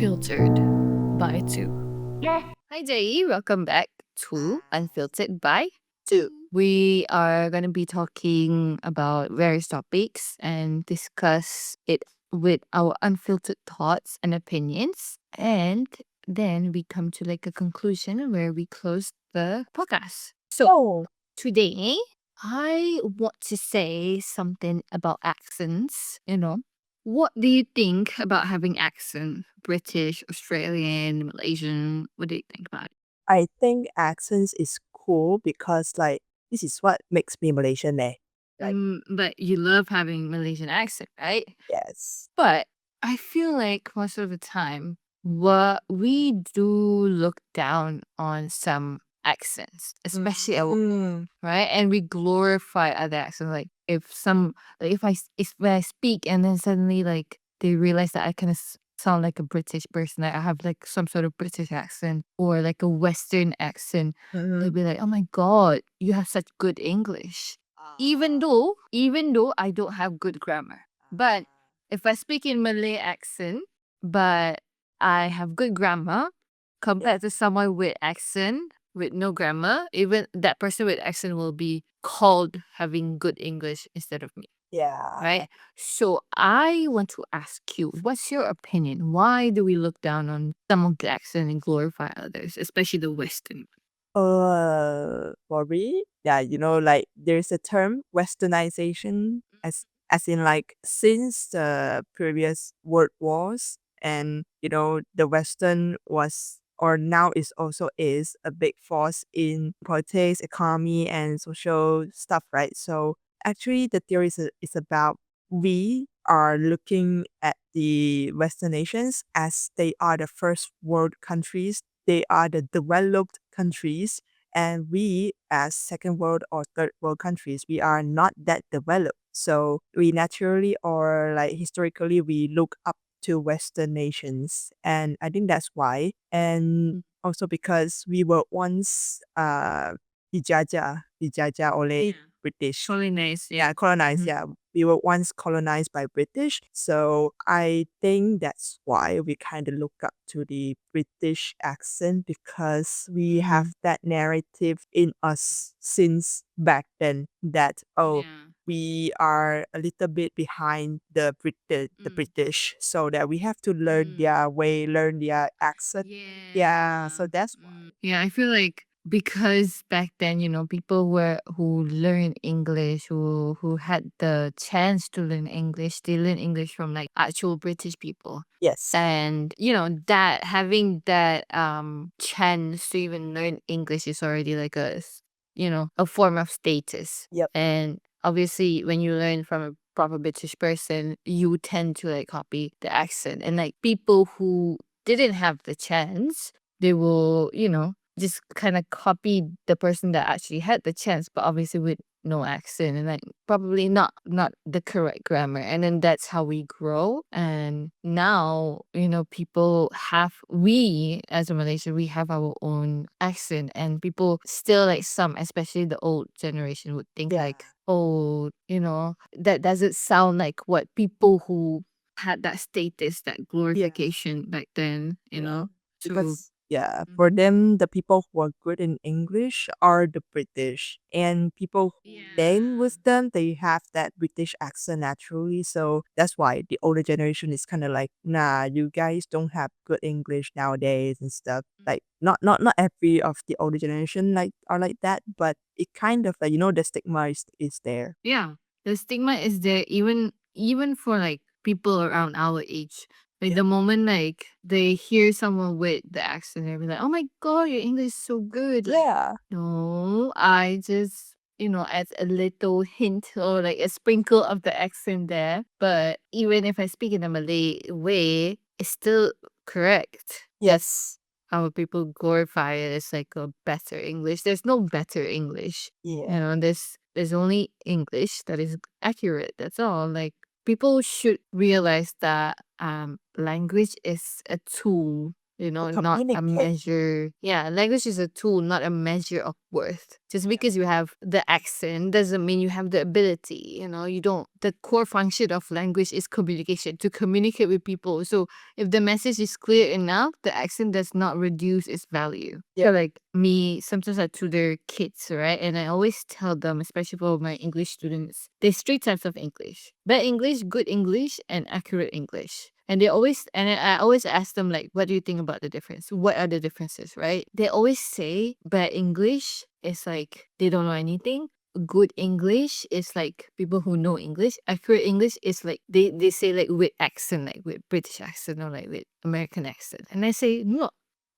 Unfiltered by Two. Hi, Jay. Welcome back to Unfiltered by Two. We are going to be talking about various topics and discuss it with our unfiltered thoughts and opinions. And then we come to like a conclusion where we close the podcast. So today, I want to say something about accents. What do you think about having accent? British, Australian, Malaysian? What do you think about it? I think accents is cool because this is what makes me Malaysian Like But you love having Malaysian accent, right? yes. But I feel like most of the time, what we do look down on some accents, especially right? And we glorify other accents. Like if when I speak and then suddenly like they realize that I kind of sound like a British person, like I have like some sort of British accent or like a Western accent, they'll be like, "Oh my god, you have such good English." Even though I don't have good grammar, but if I speak in Malay accent, but I have good grammar compared to someone with accent with no grammar, even that person with accent will be called having good English instead of me, Yeah. right? So I want to ask you, what's your opinion? Why do we look down on some of the accent and glorify others, especially the Western? For me, yeah, like there's a term westernization as in like since the previous world wars and the Western was or now is also is a big force in politics, economy and social stuff, right? So actually the theory is about we are looking at the Western nations as they are the first world countries, they are the developed countries, and we as second world or third world countries, we are not that developed. So we naturally or like historically we look up to Western nations. And I think that's why. And also because we were once dijajah oleh British. Colonized, Yeah, colonized. Yeah, we were once colonized by British. So I think that's why we kind of look up to the British accent because we have that narrative in us since back then that, we are a little bit behind the British, so that we have to learn their way, learn their accent. Yeah, so that's why. Yeah, I feel like because back then, people who learn English, who had the chance to learn English, they learn English from like actual British people. Yes. And that having that chance to even learn English is already like a form of status. Yep. And obviously when you learn from a proper British person, you tend to like copy the accent. And like people who didn't have the chance, they will, just kind of copy the person that actually had the chance, but obviously with no accent and like probably not the correct grammar. And then that's how we grow. And now, we as a Malaysian, we have our own accent, and people still like some, especially the old generation, would think Yeah. like, oh, that doesn't sound like what people who had that status, that glorification back then, to Because for them, the people who are good in English are the British, and people who learn with them, they have that British accent naturally. So that's why the older generation is kind of like, nah, you guys don't have good English nowadays and stuff. Like not every of the older generation like are like that, but it kind of like the stigma is there. Yeah, the stigma is there even for like people around our age. Like the moment like they hear someone with the accent, they'll be like, "Oh my god, your English is so good!" Like, Yeah. no, I just add a little hint or like a sprinkle of the accent there. But even if I speak in a Malay way, it's still correct. Yes. How people glorify it as like a better English. There's no better English. Yeah. There's only English that is accurate. That's all. Like people should realize that language is a tool. not a Communicate. measure. Yeah, language is a tool, not a measure of worth. Just because you have the accent doesn't mean you have the ability. You don't. The core function of language is communication, to communicate with people. So if the message is clear enough, the accent does not reduce its value. Yeah. So like me, sometimes I tutor kids, right? And I always tell them, especially for my English students, there's three types of English: bad English, good English, and accurate English. And I always ask them, like, what do you think about the difference? What are the differences, right? They always say bad English is like they don't know anything. Good English is like people who know English. Accurate English is like they say like with accent, like with British accent or like with American accent. And I say, no,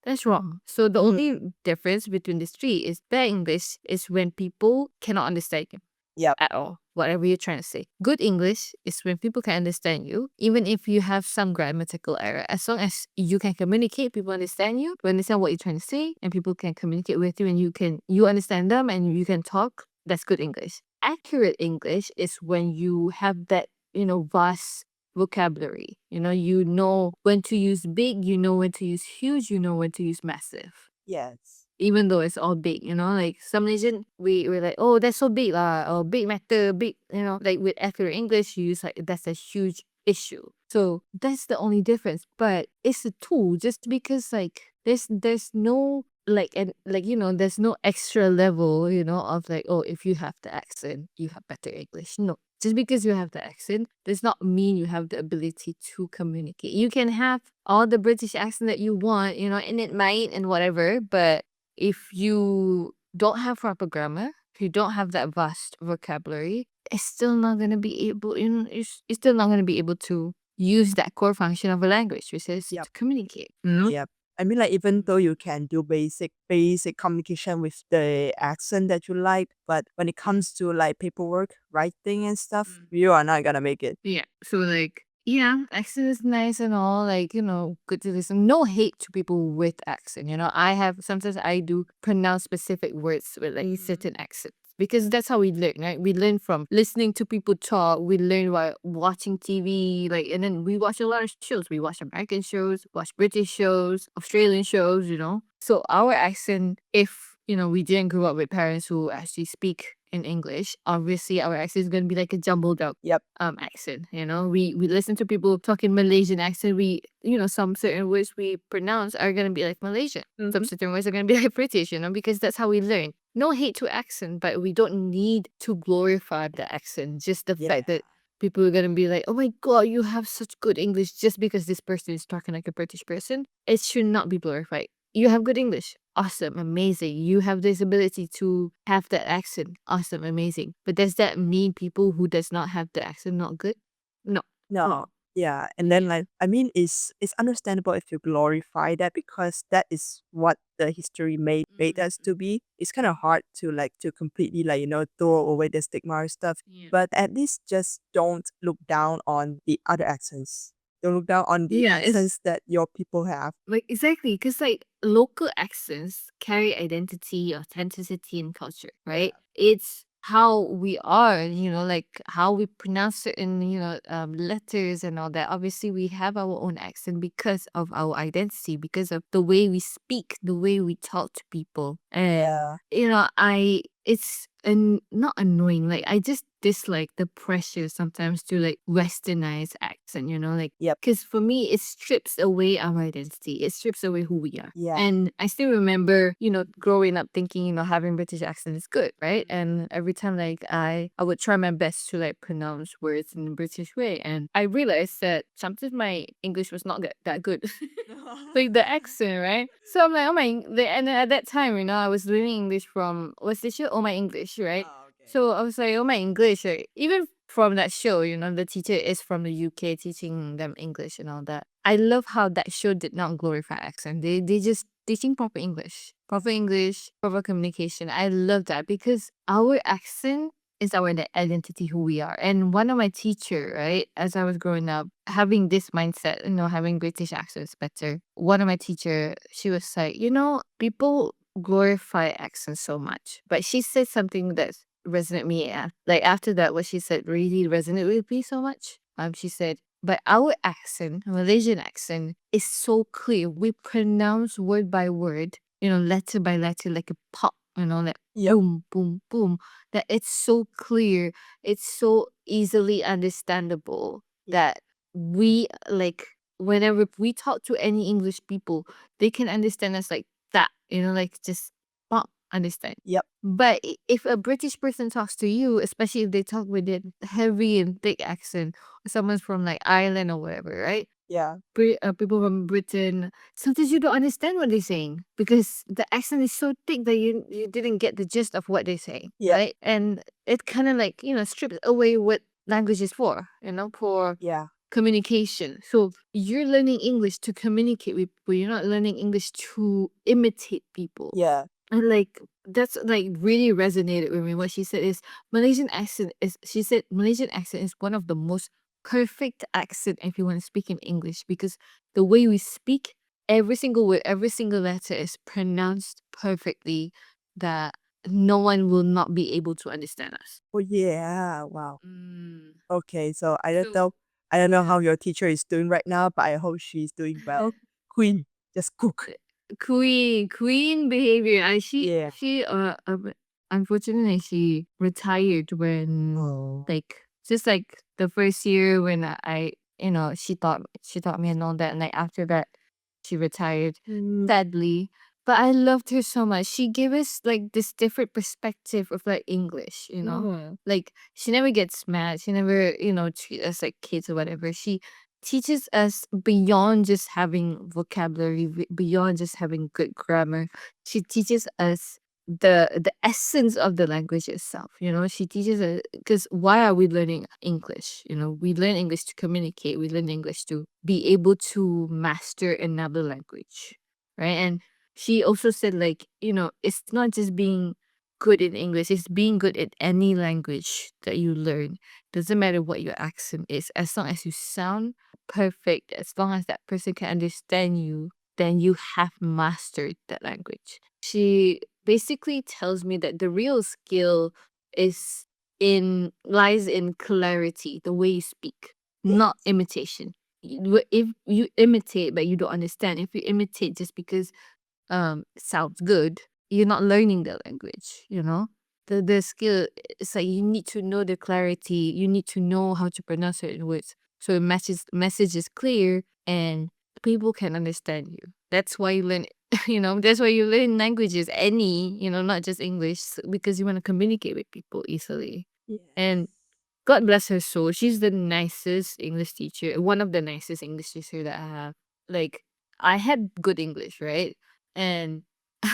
that's wrong. So the only difference between these three is bad English is when people cannot understand you Yep. at all, whatever you're trying to say. Good English is when people can understand you, even if you have some grammatical error. As long as you can communicate, people understand you, you understand what you're trying to say, and people can communicate with you, and you understand them, and you can talk. That's good English. Accurate English is when you have that vast vocabulary. You know when to use big, you know when to use huge, you know when to use massive. Yes. Even though it's all big, like some Malaysian, we're like, oh, that's so big lah, or big matter, big, like with accurate English, you use like that's a huge issue. So that's the only difference. But it's a tool, just because like there's no like and like there's no extra level, of like, oh, if you have the accent, you have better English. No. Just because you have the accent does not mean you have the ability to communicate. You can have all the British accent that you want, and it might and whatever, but if you don't have proper grammar, if you don't have that vast vocabulary, it's still not gonna be able, you're still not gonna be able to use that core function of a language, which is Yep. to communicate. Yep. I mean, like, even though you can do basic communication with the accent that you like, but when it comes to like paperwork, writing and stuff, you are not gonna make it. Yeah. So like, yeah, accent is nice and all, like, good to listen. No hate to people with accent. Sometimes I do pronounce specific words with like certain accents. Because that's how we learn, right? We learn from listening to people talk. We learn while watching TV, like, and then we watch a lot of shows. We watch American shows, watch British shows, Australian shows. So our accent, if we didn't grow up with parents who actually speak in English, obviously our accent is gonna be like a jumbled up Yep. accent. We listen to people talking Malaysian accent. Some certain words we pronounce are gonna be like Malaysian. Some certain words are gonna be like British. Because that's how we learn. No hate to accent, but we don't need to glorify the accent. Just the fact that people are gonna be like, oh my god, you have such good English, just because this person is talking like a British person. It should not be glorified. You have good English. Awesome, amazing. You have this ability to have that accent. Awesome, amazing. But does that mean people who does not have the accent not good? No. No. Yeah. And then like, I mean, it's understandable if you glorify that, because that is what the history made us to be. It's kind of hard to like to completely like, throw away the stigma or stuff. Yeah. But at least just don't look down on the other accents. Don't look down on the Yeah, it's- accents that your people have. Like exactly, because like local accents carry identity, authenticity, and culture, right? It's how we are, like how we pronounce certain, letters and all that. Obviously, we have our own accent because of our identity, because of the way we speak, the way we talk to people. And it's not annoying. Like I just dislike the pressure sometimes to like westernize accent, like Yep. because for me it strips away our identity. It strips away who we are. Yeah. And I still remember, growing up thinking, having British accent is good, right? And every time like I would try my best to like pronounce words in a British way. And I realized that sometimes my English was not that good. Like the accent, right? So I'm like, and at that time, I was learning English from, what's the show? Oh My English, right? So I was like, oh my English, right? Even from that show, the teacher is from the UK teaching them English and all that. I love how that show did not glorify accent. They just teaching proper English, proper communication. I love that because our accent is our identity, who we are. And one of my teacher, right, as I was growing up, having this mindset, having British accents better. One of my teacher, she was like, people glorify accents so much. But she said something that resonated me. Yeah. Like after that, what she said really resonated with me so much. She said, But our accent, Malaysian accent, is so clear. We pronounce word by word, letter by letter, like a pop, like Yep. boom, boom, boom. That it's so clear. It's so easily understandable that we like whenever we talk to any English people, they can understand us like that, like just pop, understand. Yep. But if a British person talks to you, especially if they talk with a heavy and thick accent, someone's from like Ireland or whatever, right? Yeah. People from Britain, sometimes you don't understand what they're saying because the accent is so thick that you didn't get the gist of what they're saying, Yep. right? And it kind of like, strips away what language is for Yeah. communication. So you're learning English to communicate with people. You're not learning English to imitate people. Yeah. And like that's like really resonated with me. What she said is she said Malaysian accent is one of the most perfect accent if you want to speak in English because the way we speak, every single word, every single letter is pronounced perfectly that no one will not be able to understand us. Oh yeah. Wow. Mm. Okay, so So I don't know yeah. how your teacher is doing right now, but I hope she's doing well. Queen, just cook. Queen behavior. Yeah. Unfortunately she retired when Oh. like just like the first year when she taught me and all that, and like after that she retired Mm. sadly. But I loved her so much. She gave us like this different perspective of like English. Mhm. Like she never gets mad. She never, treat us like kids or whatever. She teaches us beyond just having vocabulary, beyond just having good grammar. She teaches us the essence of the language itself. She teaches us because why are we learning English? We learn English to communicate. We learn English to be able to master another language, right? And she also said like it's not just being good in English; it's being good at any language that you learn. Doesn't matter what your accent is, as long as you sound perfect, as long as that person can understand you, then you have mastered that language. She basically tells me that the real skill is lies in clarity, the way you speak, not Yes. imitation. If you imitate but you don't understand, if you imitate just because sounds good, you're not learning the language. The skill is like you need to know the clarity, you need to know how to pronounce certain words so the message is clear and people can understand you. That's why you learn that's why you learn languages, not just English, because you want to communicate with people easily. Yes. And God bless her soul. She's the nicest English teacher, one of the nicest English teacher that I have. Like, I had good English, right? And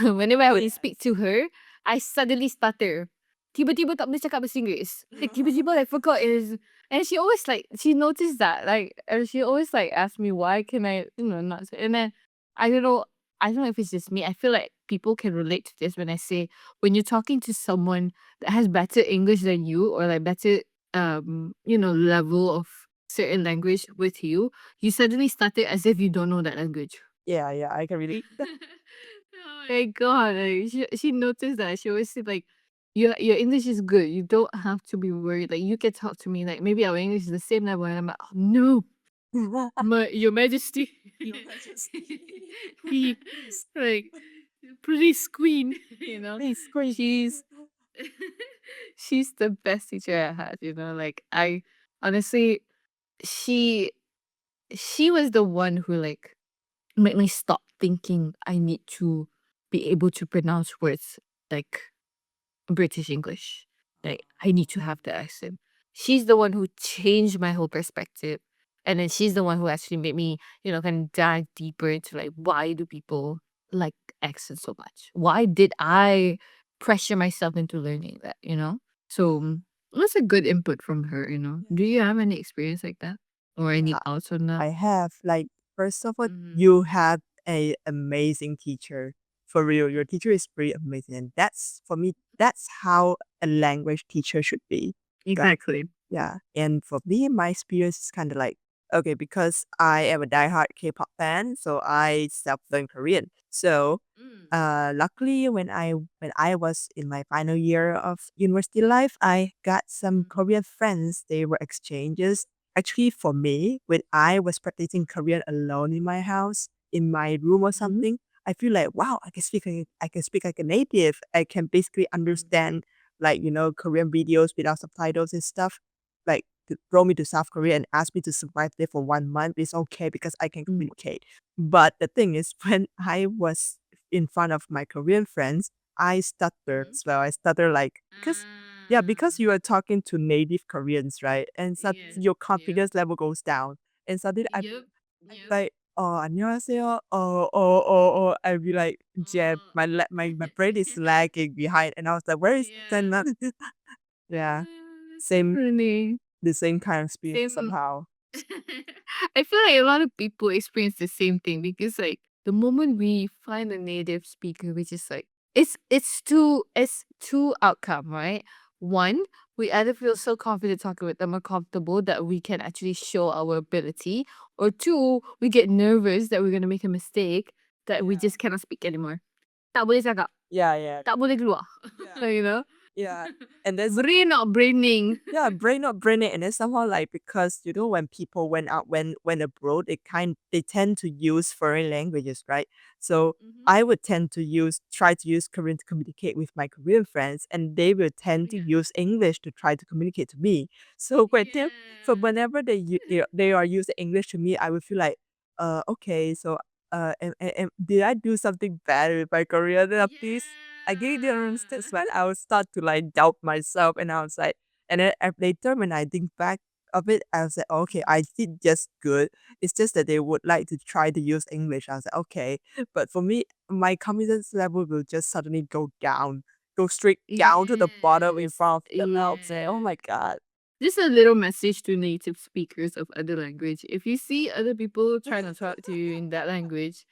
whenever I would speak Yes. to her, I suddenly stutter. Tiba-tiba tak boleh cakap bahasa Inggeris. Like, tiba-tiba I forgot is, and she always like, she noticed that. Like, and she always like asked me why can I, not say. And then, I don't know, I don't know if it's just me. I feel like people can relate to this when I say, when you're talking to someone that has better English than you or like better level of certain language with you, you suddenly started as if you don't know that language. Yeah, yeah, I can relate. Oh my god! Like, she noticed that. She always said like, your English is good. You don't have to be worried. Like you can talk to me. Like maybe our English is the same level. And I'm like, oh, no, your Majesty, Your Majesty. he like please queen. Please, Queen. She's she's the best teacher I had. Like I honestly she she was the one who like made me stop thinking I need to be able to pronounce words like British English. Like I need to have the accent. She's the one who changed my whole perspective. And then she's the one who actually made me, kind of dive deeper into like why do people like accents so much? Why did I pressure myself into learning that? So that's a good input from her. Do you have any experience like that? Or any Yeah, thoughts on that? I have. Like, first of all, Mm-hmm. you have a amazing teacher. For real, your teacher is pretty amazing. And that's, for me, that's how a language teacher should be. Right? Exactly. Yeah. And for me, my experience is kind of like, okay, because I am a diehard K-pop fan, so I self-learn Korean. So, Mm. luckily, when I was in my final year of university life, I got some Korean friends. They were exchanges. actually for me, when I was practicing Korean alone in my house, in my room or something, I feel like, wow, I can speak like a native. I can basically understand like, Korean videos without subtitles and stuff. Like to throw me to South Korea and ask me to survive there for 1 month is okay because I can communicate. But the thing is, when I was in front of my Korean friends, I stutter as well. I stutter like because yeah, because you are talking to native Koreans, right? And so your confidence level goes down. And suddenly I'm like, oh, 안녕하세요. I'd be like, yeah, my brain is lagging behind. And I was like, where is the Yeah. Same, Really. the same kind of experience Same. somehow. I feel like a lot of people experience the same thing because like the moment we find a native speaker, which is like it's two outcome, right? One, we either feel so confident talking with them or comfortable that we can actually show our ability, or two, we get nervous that we're gonna make a mistake that we Yeah. just cannot speak anymore. Tak boleh cakap, Yeah, yeah. tak boleh keluar. Yeah. You know, Yeah. And then brain not braining. yeah, brain not brain it. And then somehow like because when people went out when abroad, they tend to use foreign languages, right? So I would tend to try to use Korean to communicate with my Korean friends, and they will tend to use English to try to communicate to me. So whenever they are using English to me, I would feel like, okay, so did I do something bad with my Korean? Please, I really didn't understand. When I would start to like doubt myself, and I was like, and then later when I think back of it, I was like, okay, I did just good. It's just that they would like to try to use English. I was like, okay, but for me, my confidence level will just suddenly go straight down to the bottom in front of them. I'll say, oh my god. Just a little message to native speakers of other language. If you see other people trying to talk to you in that language,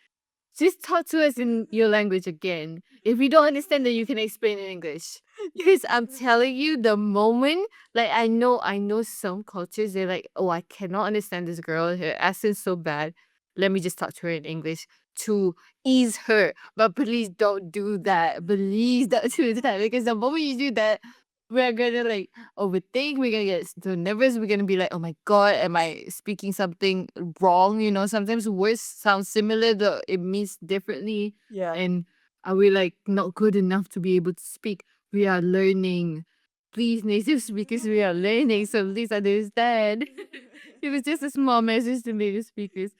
just talk to us in your language again. If we don't understand, then you can explain in English. Because I'm telling you, the moment, like I know some cultures, they're like, oh, I cannot understand this girl. Her accent's so bad. Let me just talk to her in English to ease her. But please don't do that. Please don't do that. Because the moment you do that, we're gonna like overthink. We're gonna get so nervous. We're gonna be like, oh my god, am I speaking something wrong? Sometimes words sound similar, though it means differently. Yeah. And are we like not good enough to be able to speak? We are learning. Please, native speakers, we are learning. So please understand. It was just a small message to native speakers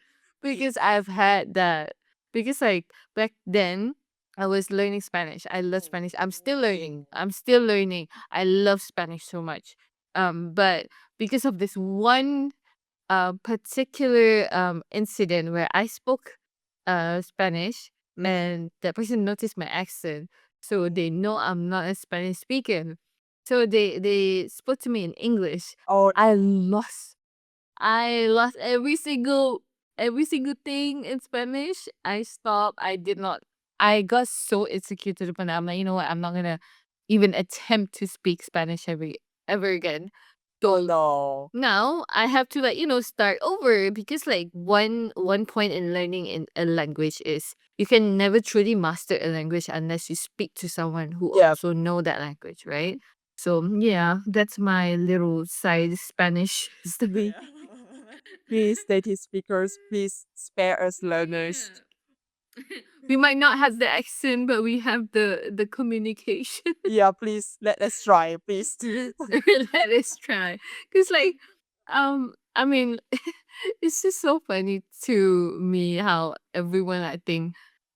because I've had that. Because like back then, I was learning Spanish. I love Spanish. I'm still learning. I'm still learning. I love Spanish so much. But because of this one particular incident where I spoke Spanish and that person noticed my accent, so they know I'm not a Spanish speaker. So they spoke to me in English. Oh, I lost every single thing in Spanish. I stopped. I did not. I got so insecure to the point that I'm like, you know what? I'm not gonna even attempt to speak Spanish ever again. oh So no. now I have to start over because like one point in learning in a language is you can never truly master a language unless you speak to someone who Yeah. also know that language, right? So yeah, that's my little side Spanish story. Please, native speakers, please spare us learners. We might not have the accent, but we have the communication. Yeah, please let us try, please. Let us try. Cause like, I mean, it's just so funny to me how everyone I think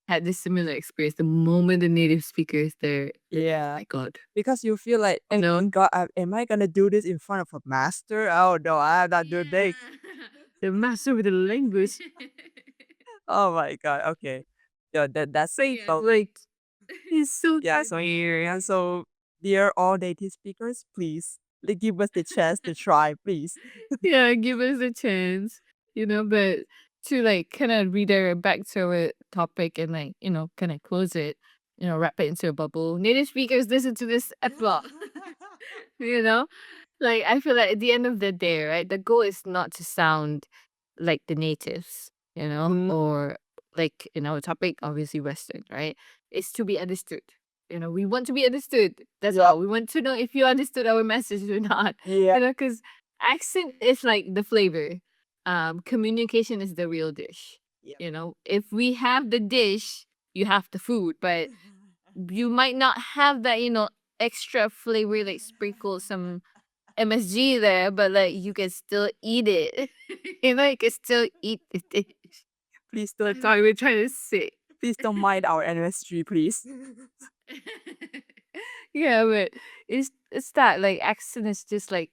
had this similar experience. The moment the native speaker is there, Yeah. my God, Because you feel like, oh my god, am I gonna do this in front of a master? Oh no, I'm not doing this. the master with the language. Oh my god, okay. Yeah, that's So yeah, so like it's so yeah, so here and so dear all native speakers, please give us the chance to try, please. yeah, give us a chance, but to like kind of redirect back to our topic and like, kind of close it, wrap it into a bubble. Native speakers listen to this epilogue, you know? Like, I feel like at the end of the day, right, the goal is not to sound like the natives, or like in our topic, obviously Western, right? It's to be understood. We want to be understood. That's all. We want to know if you understood our message or not. Yeah. Because Accent is like the flavor. Communication is the real dish. Yep. You know, if we have the dish, you have the food, but you might not have that, extra flavor, like sprinkle some MSG there, but like you can still eat it. You can still eat the dish. Please That's don't all we're trying to say. please don't mind our MSG, please. Yeah, but it's that like accent is just like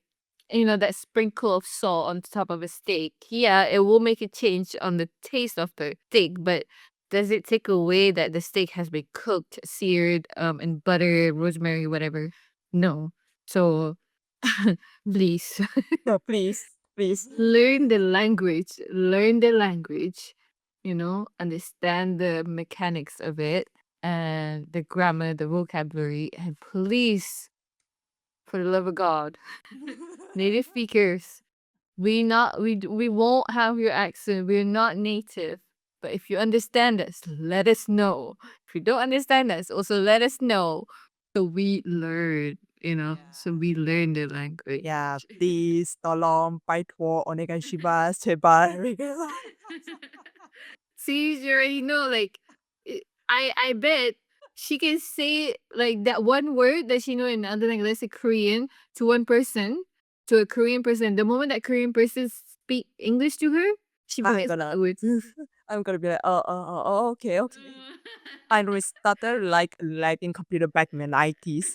that sprinkle of salt on top of a steak. Yeah, it will make a change on the taste of the steak, but does it take away that the steak has been cooked, seared, in butter, rosemary, whatever? No. So please No, please, please. learn the language. Learn the language. Understand the mechanics of it and the grammar, the vocabulary, and please, for the love of God, native speakers, we won't have your accent. We're not native. But if you understand us, let us know. If you don't understand us, also let us know. So we learn, so we learn the language. Yeah, please tolong paitwo onegaishimasu 제발. See, you already know, like, I bet she can say, like, that one word that she know in other language, let's say Korean, to one person, to a Korean person. The moment that Korean person speak English to her, she I'm might gonna would. I'm gonna be like, okay, okay. I restarted like in computer back in the 90s.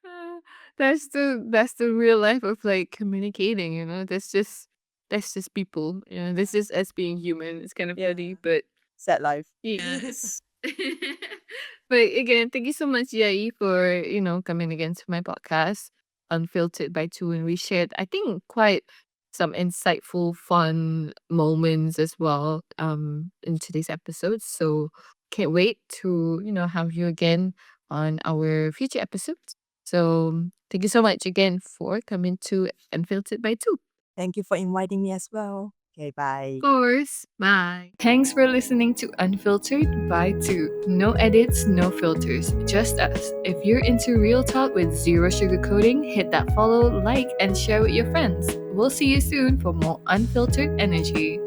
Uh, that's the real life of like communicating, that's just people, this is us being human. It's kind of Yeah. funny, but Sad life. yes. But again, thank you so much, Yai, for coming again to my podcast, Unfiltered by Two, and we shared, I think, quite some insightful, fun moments as well in today's episode. So can't wait to have you again on our future episodes. So thank you so much again for coming to Unfiltered by Two. Thank you for inviting me as well. Okay, bye. Of course. Bye. Thanks for listening to Unfiltered by Two. No edits, no filters, just us. If you're into real talk with zero sugarcoating, hit that follow, like, and share with your friends. We'll see you soon for more unfiltered energy.